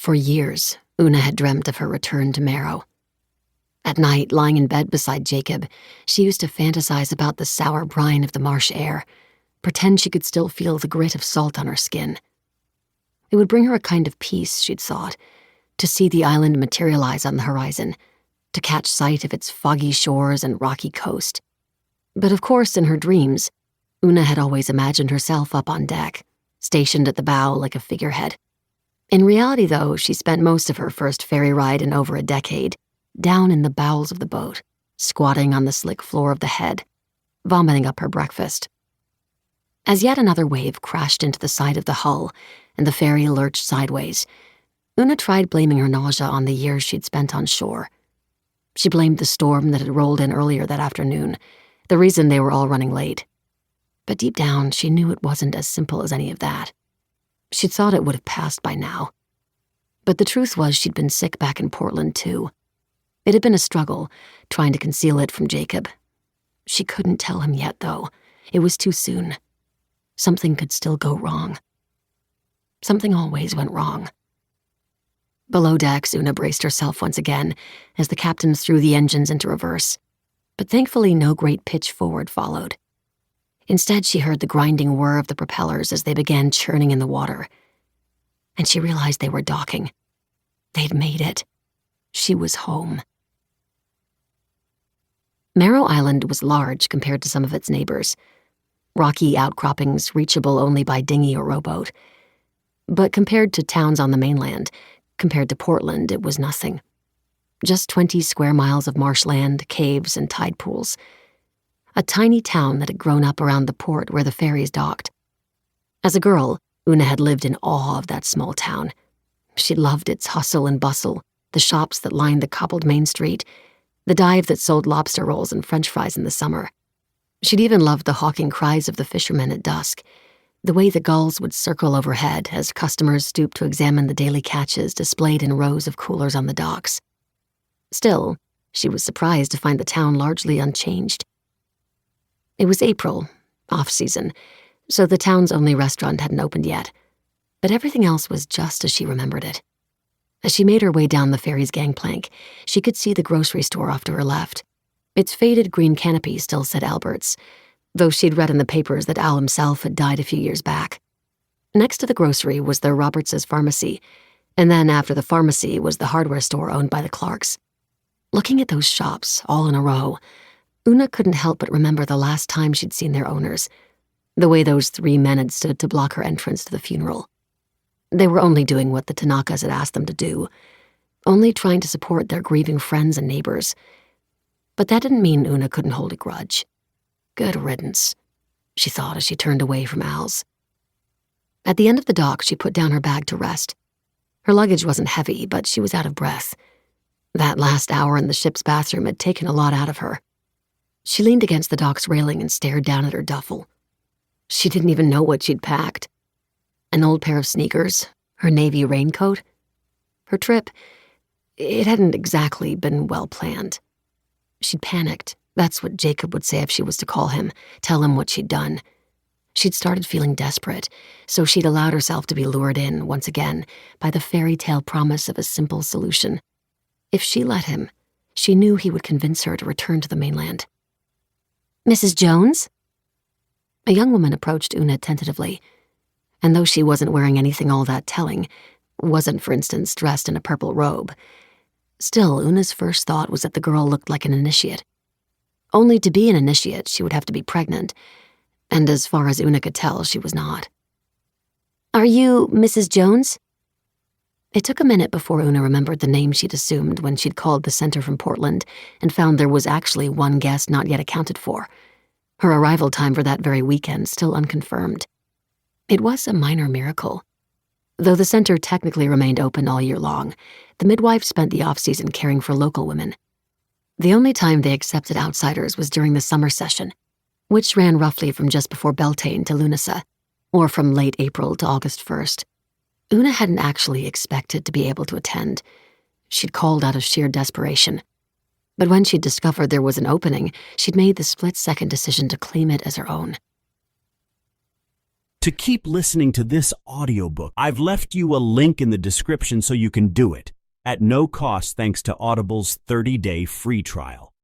For years, Una had dreamt of her return to Marrow. At night, lying in bed beside Jacob, she used to fantasize about the sour brine of the marsh air, pretend she could still feel the grit of salt on her skin. It would bring her a kind of peace, she'd thought, to see the island materialize on the horizon, to catch sight of its foggy shores and rocky coast. But of course, in her dreams, Una had always imagined herself up on deck, stationed at the bow like a figurehead. In reality, though, she spent most of her first ferry ride in over a decade down in the bowels of the boat, squatting on the slick floor of the head, vomiting up her breakfast. As yet another wave crashed into the side of the hull and the ferry lurched sideways, Una tried blaming her nausea on the years she'd spent on shore. She blamed the storm that had rolled in earlier that afternoon, the reason they were all running late. But deep down, she knew it wasn't as simple as any of that. She'd thought it would have passed by now. But the truth was she'd been sick back in Portland, too. It had been a struggle, trying to conceal it from Jacob. She couldn't tell him yet, though. It was too soon. Something could still go wrong. Something always went wrong. Below decks, Una braced herself once again as the captain threw the engines into reverse. But thankfully no great pitch forward followed. Instead, she heard the grinding whir of the propellers as they began churning in the water. And she realized they were docking. They'd made it. She was home. Marrow Island was large compared to some of its neighbors. Rocky outcroppings reachable only by dinghy or rowboat. But compared to towns on the mainland, compared to Portland, it was nothing. Just 20 square miles of marshland, caves, and tide pools. A tiny town that had grown up around the port where the ferries docked. As a girl, Una had lived in awe of that small town. She loved its hustle and bustle, the shops that lined the cobbled main street, the dive that sold lobster rolls and French fries in the summer. She'd even loved the hawking cries of the fishermen at dusk, the way the gulls would circle overhead as customers stooped to examine the daily catches displayed in rows of coolers on the docks. Still, she was surprised to find the town largely unchanged. It was April, off-season, so the town's only restaurant hadn't opened yet, but everything else was just as she remembered it. As she made her way down the ferry's gangplank, she could see the grocery store off to her left. Its faded green canopy still said Albert's, though she'd read in the papers that Al himself had died a few years back. Next to the grocery was the Roberts' pharmacy, and then after the pharmacy was the hardware store owned by the Clarks. Looking at those shops, all in a row, Una couldn't help but remember the last time she'd seen their owners, the way those 3 men had stood to block her entrance to the funeral. They were only doing what the Tanakas had asked them to do, only trying to support their grieving friends and neighbors. But that didn't mean Una couldn't hold a grudge. Good riddance, she thought as she turned away from Al's. At the end of the dock, she put down her bag to rest. Her luggage wasn't heavy, but she was out of breath. That last hour in the ship's bathroom had taken a lot out of her. She leaned against the dock's railing and stared down at her duffel. She didn't even know what she'd packed. An old pair of sneakers, her navy raincoat. Her trip, it hadn't exactly been well planned. She'd panicked. That's what Jacob would say if she was to call him, tell him what she'd done. She'd started feeling desperate, so she'd allowed herself to be lured in, once again, by the fairy tale promise of a simple solution. If she let him, she knew he would convince her to return to the mainland. "Mrs. Jones?" A young woman approached Una tentatively, and though she wasn't wearing anything all that telling, wasn't, for instance, dressed in a purple robe, still, Una's first thought was that the girl looked like an initiate. Only to be an initiate, she would have to be pregnant, and as far as Una could tell, she was not. "Are you Mrs. Jones?" It took a minute before Una remembered the name she'd assumed when she'd called the center from Portland and found there was actually one guest not yet accounted for. Her arrival time for that very weekend still unconfirmed. It was a minor miracle. Though the center technically remained open all year long, the midwives spent the off-season caring for local women. The only time they accepted outsiders was during the summer session, which ran roughly from just before Beltane to Lunasa, or from late April to August 1st. Una hadn't actually expected to be able to attend. She'd called out of sheer desperation. But when she'd discovered there was an opening, she'd made the split-second decision to claim it as her own. To keep listening to this audiobook, I've left you a link in the description so you can do it, at no cost thanks to Audible's 30-day free trial.